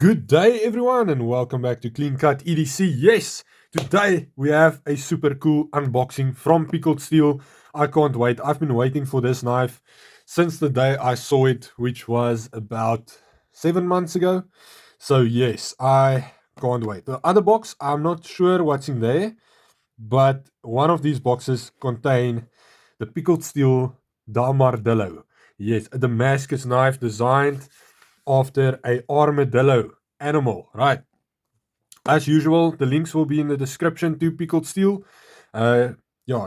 Good day, everyone, and welcome back to Clean Cut EDC. Yes, today we have a super cool unboxing from Pickled Steel. I can't wait. I've been waiting for this knife since the day I saw it, which was about 7 months ago. So, yes, I can't wait. The other box, I'm not sure what's in there, but one of these boxes contain the Pickled Steel Damardillo. Yes, a Damascus knife designed after a armadillo animal, right? As usual, the links will be in the description to Pickled Steel. Yeah,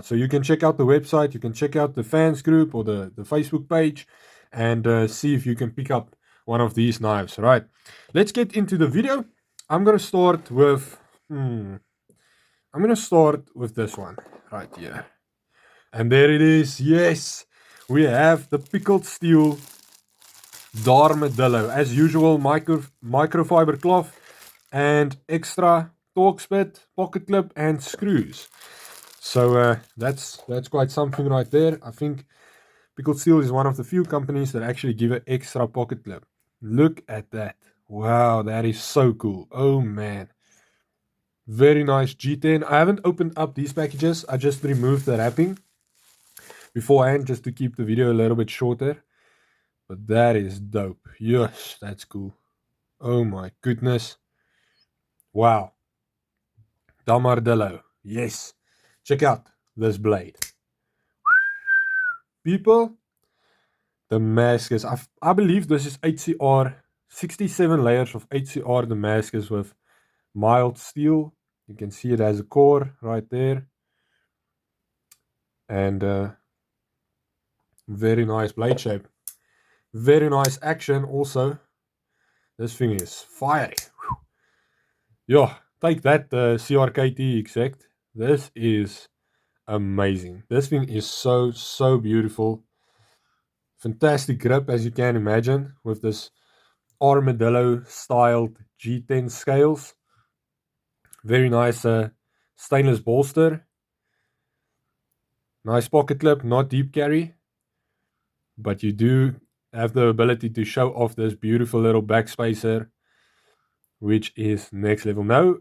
so you can check out the website, you can check out the fans group or the Facebook page, and see if you can pick up one of these knives, right? Let's get into the video. I'm gonna start with this one right here. And there it is. Yes, we have the Pickled Steel Darmadillo. As usual, microfiber cloth and extra Torx bit, pocket clip, and screws. So that's quite something right there. I think Pickled Steel is one of the few companies that actually give an extra pocket clip. Look at that. Wow, that is so cool. Oh man. Very nice G10. I haven't opened up these packages. I just removed the wrapping beforehand just to keep the video a little bit shorter. But that is dope. Yes, that's cool. Oh my goodness. Wow. Damardillo. Yes. Check out this blade. People, Damascus. I believe this is HCR. 67 layers of HCR Damascus with mild steel. You can see it has a core right there. And very nice blade shape. Very nice action also. This thing is fiery. Yeah, take that CRKT exact. This is amazing. This thing is so beautiful. Fantastic grip, as you can imagine, with this armadillo styled G10 scales. Very nice stainless bolster. Nice pocket clip, not deep carry, but you do have the ability to show off this beautiful little backspacer, which is next level. No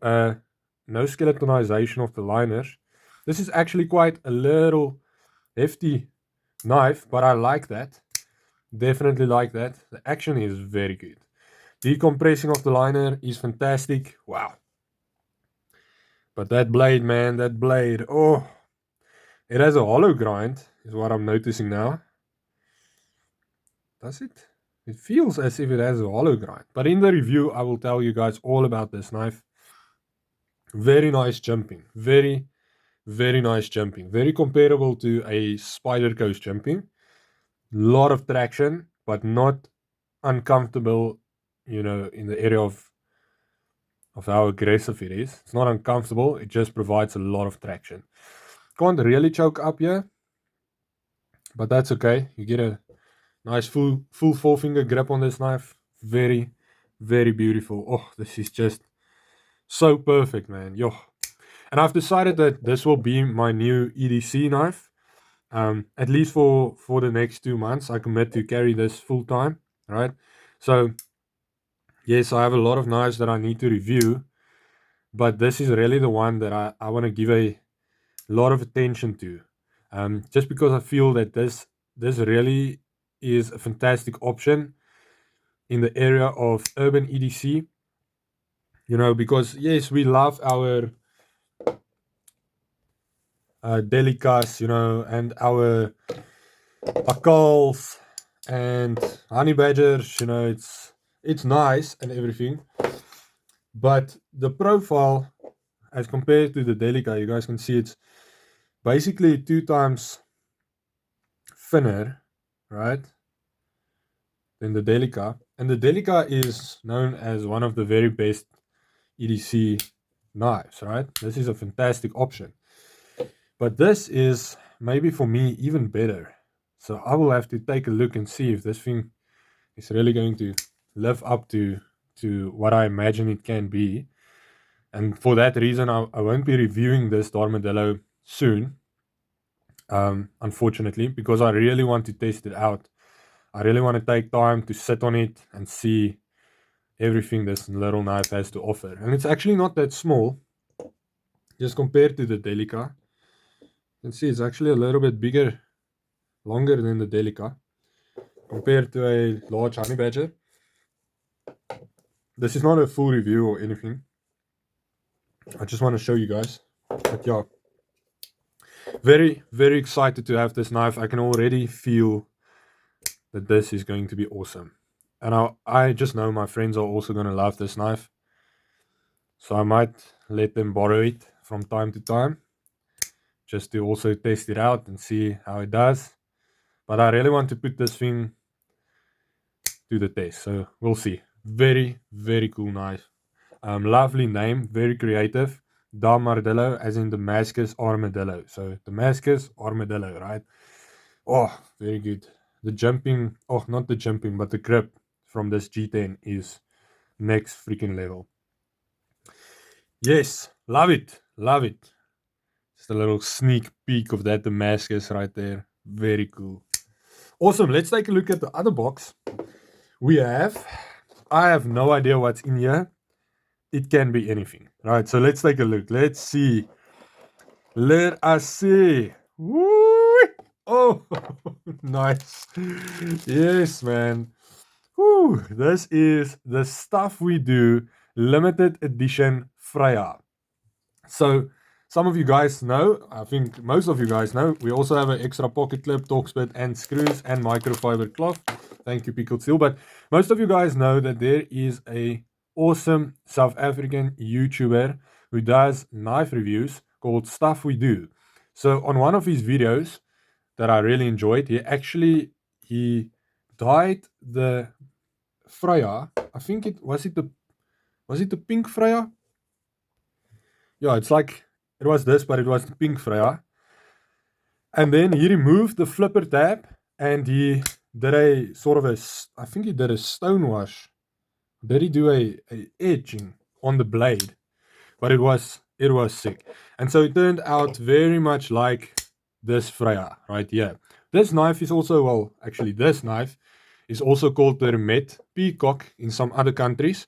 skeletonization of the liners. This is actually quite a little hefty knife, but I like that. Definitely like that. The action is very good. Decompressing of the liner is fantastic. Wow. But that blade, man, that blade. Oh, it has a hollow grind, is what I'm noticing now. Does it? It feels as if it has a hollow grind. But in the review, I will tell you guys all about this knife. Very nice jumping. Very nice jumping. Very comparable to a Spider Coast jumping. Lot of traction, but not uncomfortable, in the area of how aggressive it is. It's not uncomfortable, it just provides a lot of traction. Can't really choke up here, but that's okay. You get a nice full four finger grip on this knife. Very beautiful. Oh, this is just so perfect, man. Yo. And I've decided that this will be my new EDC knife. At least for the next 2 months, I commit to carry this full time, right? So yes, I have a lot of knives that I need to review, but this is really the one that I want to give a lot of attention to, just because I feel that this really is a fantastic option in the area of urban EDC. Because yes, we love our delicas, and our pakals and honey badgers. It's nice and everything, but the profile as compared to the delica, you guys can see it's basically 2 times thinner, right, than the delica. And the delica is known as one of the very best EDC knives, right? This is a fantastic option, but this is maybe for me even better. So I will have to take a look and see if this thing is really going to live up to what I imagine it can be. And for that reason, I won't be reviewing this Darmadillo soon, unfortunately, because I really want to test it out. I really want to take time to sit on it and see everything this little knife has to offer. And it's actually not that small, just compared to the Delica. You can see it's actually a little bit bigger, longer than the Delica, compared to a large honey badger. This is not a full review or anything. I just want to show you guys. But yeah, very, very excited to have this knife. I can already feel that this is going to be awesome. And I just know my friends are also going to love this knife. So I might let them borrow it from time to time, just to also test it out and see how it does. But I really want to put this thing to the test. So we'll see. Very, very cool knife. Lovely name, very creative. Damardillo, as in Damascus armadillo. So Damascus armadillo, right? Oh, very good. The jumping, oh, not the jumping, but the grip from this G10 is next freaking level. Yes, love it, love it. Just a little sneak peek of that Damascus right there. Very cool. Awesome. Let's take a look at the other box. I have no idea what's in here. It can be anything, right? So let's take a look. Let's see. Let us see. Woo! Oh, nice. Yes, man. Woo! This is the Stuff We Do limited edition Freja. So some of you guys know, I think most of you guys know, we also have an extra pocket clip, Torx bit, and screws, and microfiber cloth. Thank you, Pickled Steel. But most of you guys know that there is a awesome South African YouTuber who does knife reviews called Stuff We Do. So on one of his videos that I really enjoyed, he dyed the Freja. I think it was the pink Freja? Yeah, it was this, but it was the pink Freja. And then he removed the flipper tab and he did I think he did a stone wash. Did he do a edging on the blade? But it was sick. And so it turned out very much like this Freja right here. This knife is also, this knife is also called the Remet Peacock in some other countries.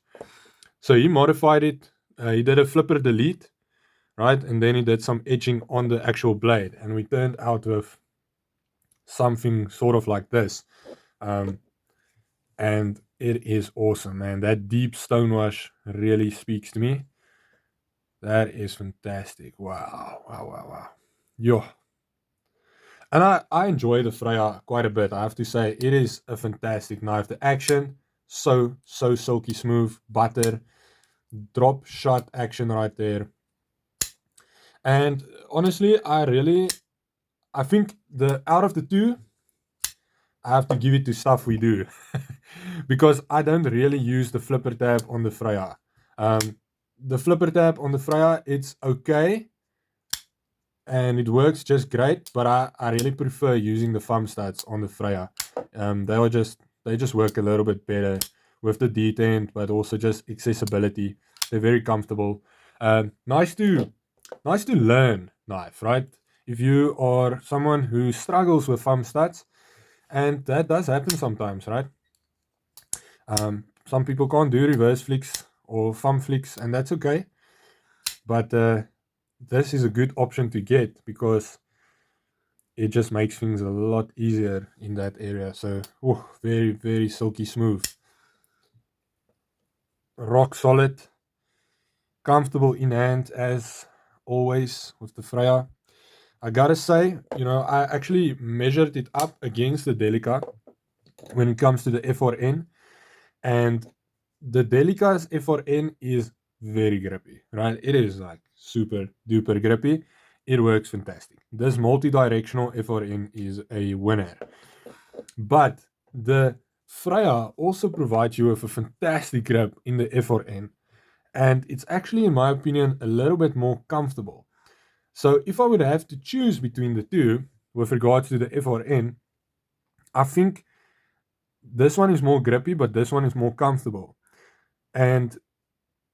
So he modified it. He did a flipper delete, right? And then he did some edging on the actual blade. And we turned out with something sort of like this. And it is awesome, man. That deep stonewash really speaks to me. That is fantastic. Wow. Yo. And I enjoy the Freja quite a bit. I have to say, it is a fantastic knife. The action, so silky smooth. Butter, drop shot action right there. And honestly, I think out of the two, I have to give it to Stuff We Do. Because I don't really use the flipper tab on the Freja. The flipper tab on the Freja, it's okay. And it works just great, but I really prefer using the thumb studs on the Freja. They just work a little bit better with the detent, but also just accessibility. They're very comfortable. Nice to learn knife, right? If you are someone who struggles with thumb studs, and that does happen sometimes, right? Some people can't do reverse flicks or thumb flicks, and that's okay. But this is a good option to get because it just makes things a lot easier in that area. So, very, very silky smooth. Rock solid. Comfortable in hand as always with the Freja. I gotta say, I actually measured it up against the Delica when it comes to the F4N. And the Delica's F4N is very grippy, right? It is like super duper grippy. It works fantastic. This multi-directional F4N is a winner. But the Freja also provides you with a fantastic grip in the F4N. And it's actually, in my opinion, a little bit more comfortable. So if I would have to choose between the two with regards to the F4N, I think this one is more grippy, but this one is more comfortable. And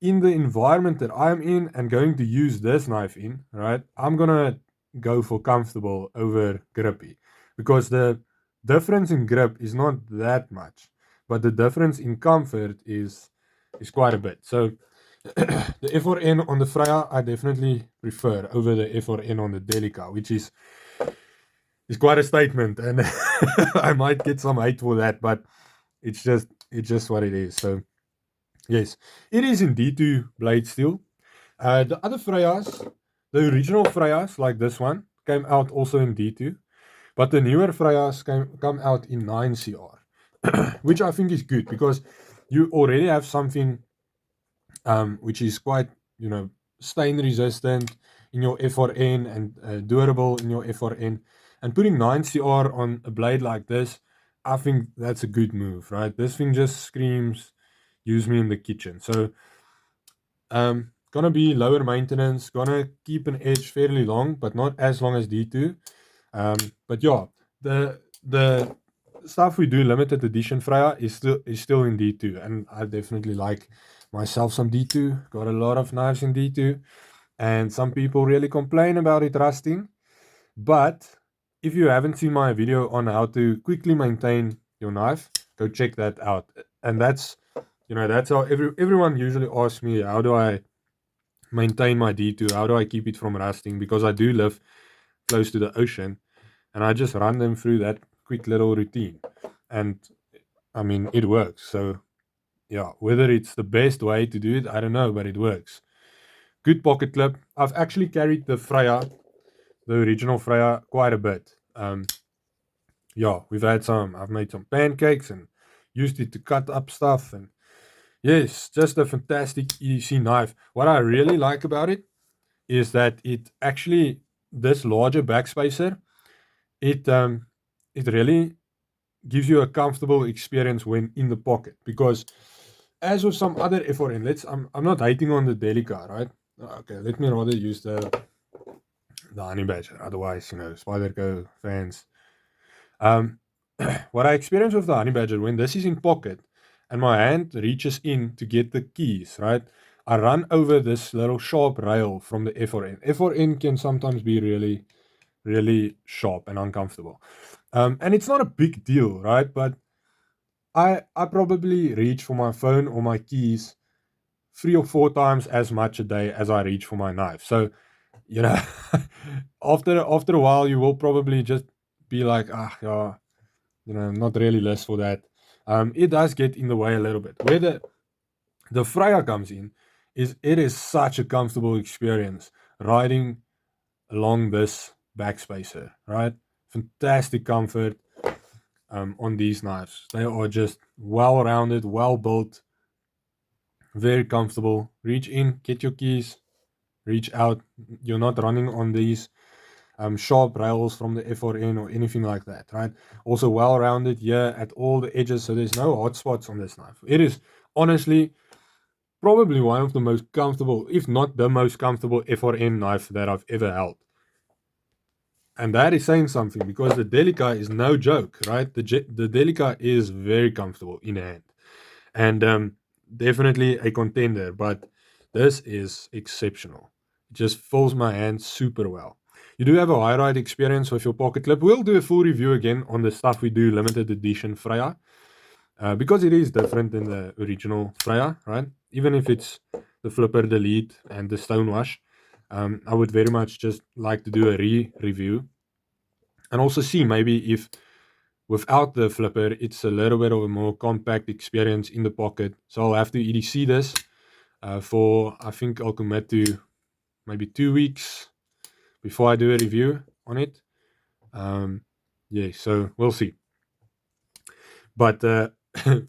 in the environment that I'm in and going to use this knife in, right, I'm going to go for comfortable over grippy because the difference in grip is not that much, but the difference in comfort is is quite a bit. So the F4N on the Freja I definitely prefer over the F4N on the Delica, which is quite a statement, and I might get some hate for that, but it's just what it is. So yes, it is indeed to blade steel. The other Frejas, the original Frejas like this one, came out also in D2, but the newer Frejas come out in 9CR, which I think is good because you already have something which is quite, stain resistant in your F4N and durable in your F4N. And putting 9CR on a blade like this, I think that's a good move, right? This thing just screams, use me in the kitchen. So, gonna be lower maintenance, gonna keep an edge fairly long, but not as long as D2. But yeah, the Stuff We Do limited edition Freja is still in D2, and I definitely like myself some D2. Got a lot of knives in D2, and some people really complain about it rusting. But if you haven't seen my video on how to quickly maintain your knife, go check that out. And that's how everyone usually asks me, how do I maintain my D2? How do I keep it from rusting? Because I do live close to the ocean, and I just run them through that quick little routine. And I mean, it works. So yeah, whether it's the best way to do it, I don't know, but it works. Good pocket clip. I've actually carried the Freja, the original Freja, quite a bit. Yeah, I've made some pancakes and used it to cut up stuff. And yes, just a fantastic EDC knife. What I really like about it is that it actually, this larger backspacer, it really gives you a comfortable experience when in the pocket, because as with some other F4N, I'm not hating on the Delica, right? Okay, let me rather use the Honey Badger. Otherwise, Spyderco fans. Um, what I experience with the Honey Badger, when this is in pocket and my hand reaches in to get the keys, right? I run over this little sharp rail from the F4N. F4N can sometimes be really, really sharp and uncomfortable. And it's not a big deal, right? But I probably reach for my phone or my keys 3 or 4 times as much a day as I reach for my knife. So, you know, after a while, you will probably just be like, yeah, not really less for that. It does get in the way a little bit. Where the Freja comes in is it is such a comfortable experience riding along this backspacer, right? Fantastic comfort on these knives. They are just well rounded, well built, very comfortable. Reach in, get your keys, reach out. You're not running on these sharp rails from the F4N or anything like that, right? Also well rounded here at all the edges, so there's no hot spots on this knife. It is honestly probably one of the most comfortable, if not the most comfortable F4N knife that I've ever held. And that is saying something, because the Delica is no joke, right? The Delica is very comfortable in hand, and definitely a contender, but this is exceptional. It just fills my hand super well. You do have a high ride experience with your pocket clip. We'll do a full review again on the Stuff We Do limited edition Freja, because it is different than the original Freja, right? Even if it's the flipper, the lead, and the stonewash, I would very much just like to do a review and also see maybe if without the flipper it's a little bit of a more compact experience in the pocket. So I'll have to EDC this for, I think I'll commit to maybe 2 weeks before I do a review on it. Yeah, so we'll see. But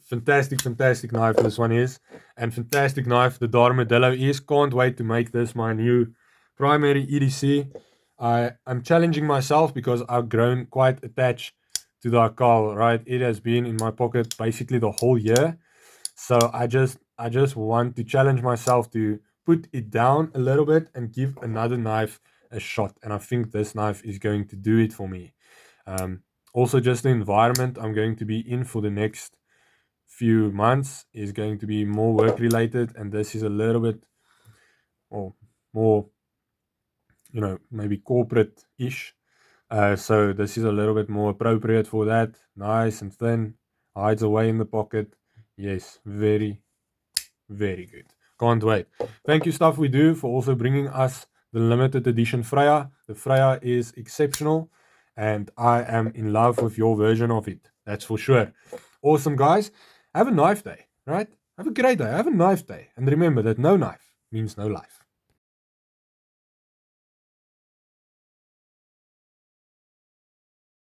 fantastic knife this one is, and fantastic knife the Damardillo is. Can't wait to make this my new primary EDC. I'm challenging myself because I've grown quite attached to the Akal, right? It has been in my pocket basically the whole year. So I just want to challenge myself to put it down a little bit and give another knife a shot. And I think this knife is going to do it for me. Also, just the environment I'm going to be in for the next few months is going to be more work related, and this is a little bit or more, maybe corporate ish. So this is a little bit more appropriate for that. Nice and thin, hides away in the pocket. Yes, very, very good. Can't wait. Thank you, Stuff We Do, for also bringing us the limited edition Freja. The Freja is exceptional, and I am in love with your version of it. That's for sure. Awesome, guys. Have a knife day, right? Have a great day. Have a knife day. And remember that no knife means no life.